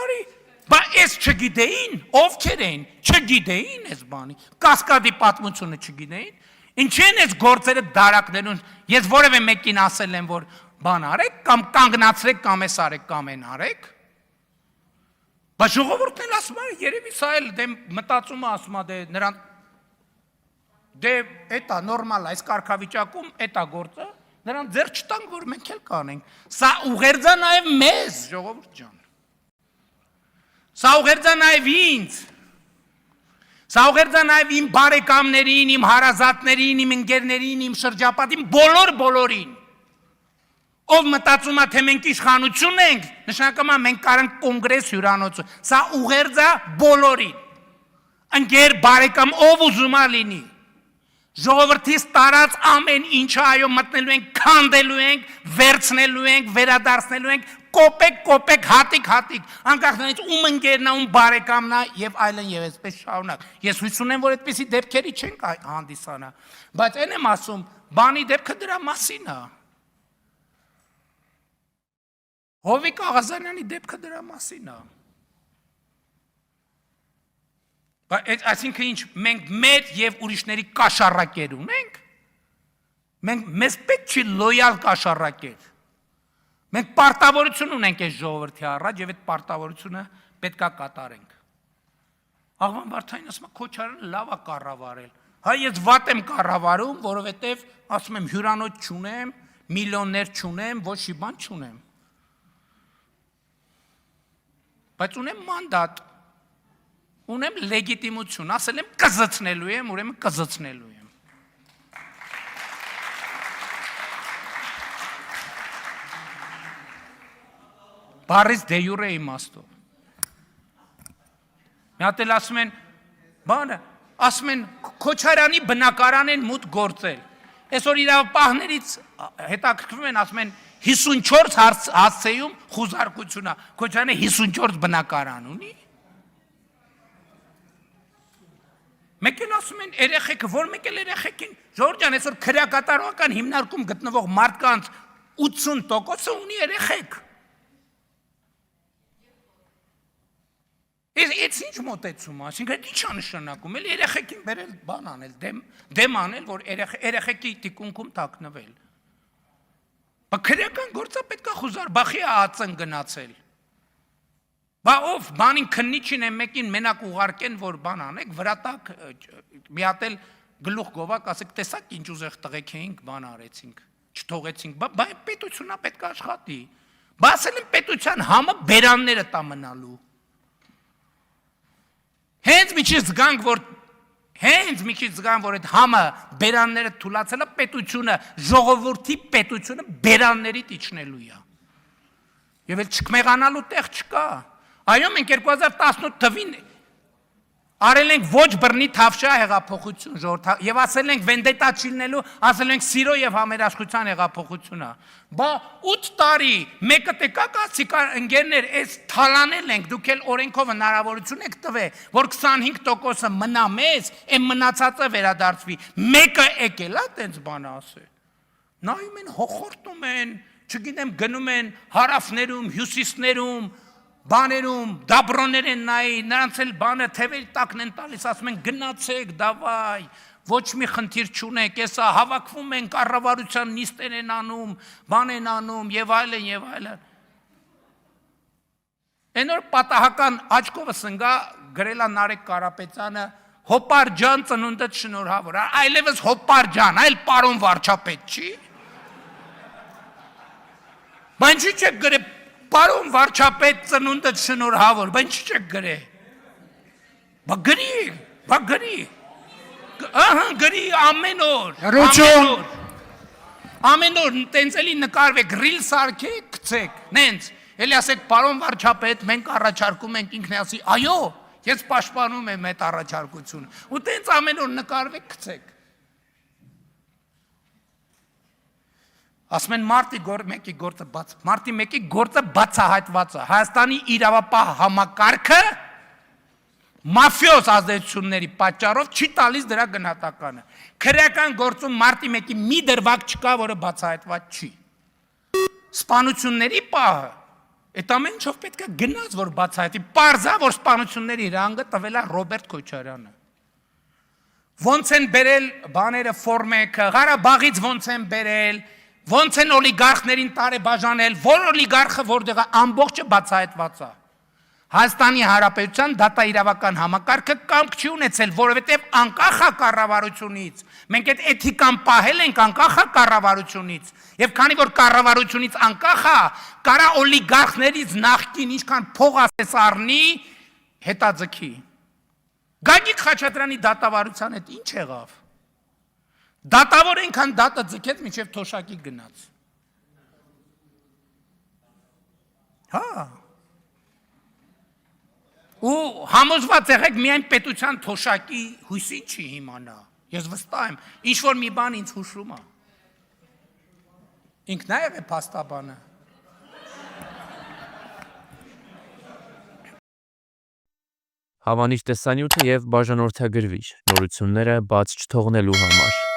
Արի, բա ես չգիտեին, ովքեր էին, չգիտեին ես բանի, Կասկադի պատմությունը չգիտեին, ինչ են ես գործերը դարակներուն, ես որևէ մեկին ասել եմ, որ բան արեք, կամ կանգնացրեք, կամ ես արեք, կամ են արեք, բա ժողովուրդն էլ ասում է, երևի սա էլ մտածումը ասում է, նրան, էտա նորմալ է, այս կարգավիճակում էտա գործը, նրան ձեր չտանք, որ մենք էլ կանենք, սա ուղերձա նաև մեզ, ժողովուրդ ջան, սա ուղերձա նաև ինձ, սա ուղերձա նաև իմ բարեկամներին, իմ հարազատներին, իմ ընկերներին, իմ շրջապատին, բոլորին, ով մտածում է, թե մենք իշխանություն ենք, նշանակում է մենք կարանք կոնգրես հյուրանոցը, սա ուղերձա բոլորին, ընկեր բարեկամ, ով ուզում է լինի, ժողովրդից տարած ամեն ինչը այո մտնելու ենք, քանդելու ենք, վերցնելու ենք, վերադարձնելու ենք, կոպեկ, հատիկ, անկախ նրանից ում ընկերն է, ում բարեկամն է եւ այլն եւ այսպես շարունակ։ Ես հույս ունեմ, որ այդպիսի դեպքերի չենք հանդիսանա, բայց այն եմ ասում, բանի դեպքը դրա մասին է։ Հովիկ Աղազարյանի դեպքը դրա մասին է։ Այսինքն ինչ, մենք մեր և ուրիշների կաշառակեր ունենք, մեզ պետք չի լոյալ կաշառակեր, մենք պարտավորություն ունենք այս ժողովրդի առաջ և այդ պարտավորությունը պետք է կատարենք։ Աղվան Վարդանին ասում է, Քոչարյանը լավ է կառավարել, հայ ես վատ եմ կառավարում, որովհետև ասում եմ հյուրանոց չունեմ, միլիոններ չունեմ, ոչ մի բան չունեմ, բայց ունեմ մանդատ, ունեմ լեգիտիմություն, ասել եմ կզծնելու եմ, ուրեմն կզծնելու եմ։ Բառից դե յուրե իմաստով։ Մի հատ էլ ասում են, բանը, ասում են Քոչարյանի բնակարան են մուտք գործել։ Այսօր իրավապահներից հետաքրքրվում են, ասում են 54 հասցեում խուզարկություն է, Քոչարյանը 54 բնակարան ունի։ Մեկ էլ ասում են երեխեքը, որ մեկ էլ երեխեքին, Ժողովուրդ ջան, այսօր քրեակատարողական հիմնարկում գտնվող մարդկանց 80%-ը ունի երեխեք։ Այս ինչ մոտեցում է, այսինքն ինչ է նշանակում, էլ երեխեքին բերել բան անել, դեմ անել, որ երեխեքի տիկունքում թաքնվել։ Բա քրեական գործը պետք է խուզարբախի ածն գնացել։ Բա ով բանին քննիչին է մեկին մենակ ուղարկեն, որ բան անեք, վրատակ մի հատ էլ գլուխ գովակ, ասեք, տեսակ ինչ ուզեղ տղեկ էինք, բան արեցինք, չթողեցինք, բա պետությունա պետք է աշխատի, բա ասել են պետության համը բերանները տա մնալու։ Հենց մի քիչ զգանք, որ այդ համը բերանները թուլացել է, պետությունը, ժողովրդի պետությունը բերանների իջնելու է։ Եվ էլ չկմեղանալու տեղ չկա։ Այո, մենք 2018 թվին արել ենք ոչ բռնի թավշյա հեղափոխություն, եւ ասել ենք վենդետա չլինելու, ասել ենք սիրո եւ համերաշխության հեղափոխությունա։ Բա 8 տարի մեկը տեկակ ասիկա ընկերներ, այս թալանել ենք, դուք էլ օրենքով հնարավորություն եք տվել, որ 25%-ը մնա մեզ, այն մնացածը վերադարձվի։ Մեկը եկել է տենց բան ասել։ Նայում են, հոխորտում են, չգիտեմ, գնում են հարավներում, հյուսիսներում, բաներում, դաբրոներ են նայի, նրանց էլ բանը թևերի տակն են տալիս, ասում են գնացեք, դավայ, ոչ մի խնդիր չունեք, եսա հավաքվում են, կառավարության նիստեր են անում, բան են անում, եւ այլն։ Այն որ պատահական աչքովս ընկա գրել է Նարեկ Կարապետյանը, Հոպար ջան ծնունդդ շնորհավոր, այլևս Հոպար ջան, այլ պարոն վարչապետ չի։ Բա ինչի՞ չեք գրել Պարոն վարչապետ ծնունդդ շնորհավոր, բա ինչի՞ չեք գրել։ Բա գրի։ Ահա գրի ամեն օր։ Ամեն օր տենց էլի նկարվեք, ռիլ սարքեք, գցեք, նենց։ Էլի ասեք պարոն վարչապետ, մենք առաջարկում ենք ինքն ասի, այո, ես պաշտպանում եմ այդ առաջարկությունը։ Ու տենց ամեն օր նկարվեք, գցեք։ Ասում են մարտի մեկի գործը բացահայտված է, Հայաստանի իրավապահ համակարգը մաֆիոզ ազդեցությունների պատճառով չի տալիս դրա գնահատականը։ Քրեական գործում մարտի մեկի մի դրվագ չկա, որը բացահայտված չի։ Սպանությունների պահը Այդ ամեն ինչով պետք է գնաց, որ բացահայտի։ Պարզա, որ սպանությունների հրանգը տվել է Ռոբերտ Քոչարյանը։ Ոնց են բերել բաները ֆորմեկը, Ղարաբաղից ոնց են բերել, ոնց են օլիգարխներին տարեբաժանել, որ օլիգարխը որտեղ է, ամբողջը բացահայտված է։ Հայաստանի Հանրապետության դատաիրավական համակարգը կամք չի ունեցել, որովհետև անկախ է կառավարությունից։ Մենք այդ էթիկան պահել ենք անկախ է կառավարությունից։ Եվ քանի որ կառավարությունից անկախ է, կարա օլիգարխներից նախկին ինչքան փող ասես առնի, հետաձգի։ Գագիկ Խաչատրյանի դատավարության հետ ինչ եղավ։ Դատավոր այնքան դատը ձգեց, մինչև թոշակի գնաց։ Հա։ Ու համոզված եղեք միայն պետության թոշակի հույսին չի հիմանա։ Ես վստահ եմ, ինչ որ մի բան ինձ հուշում է։ Ինքնայեղ է փաստաբանը։ Հավանիր տեսանյութը և բաժանորդագրվիր նորությունները բաց չթողնելու համար։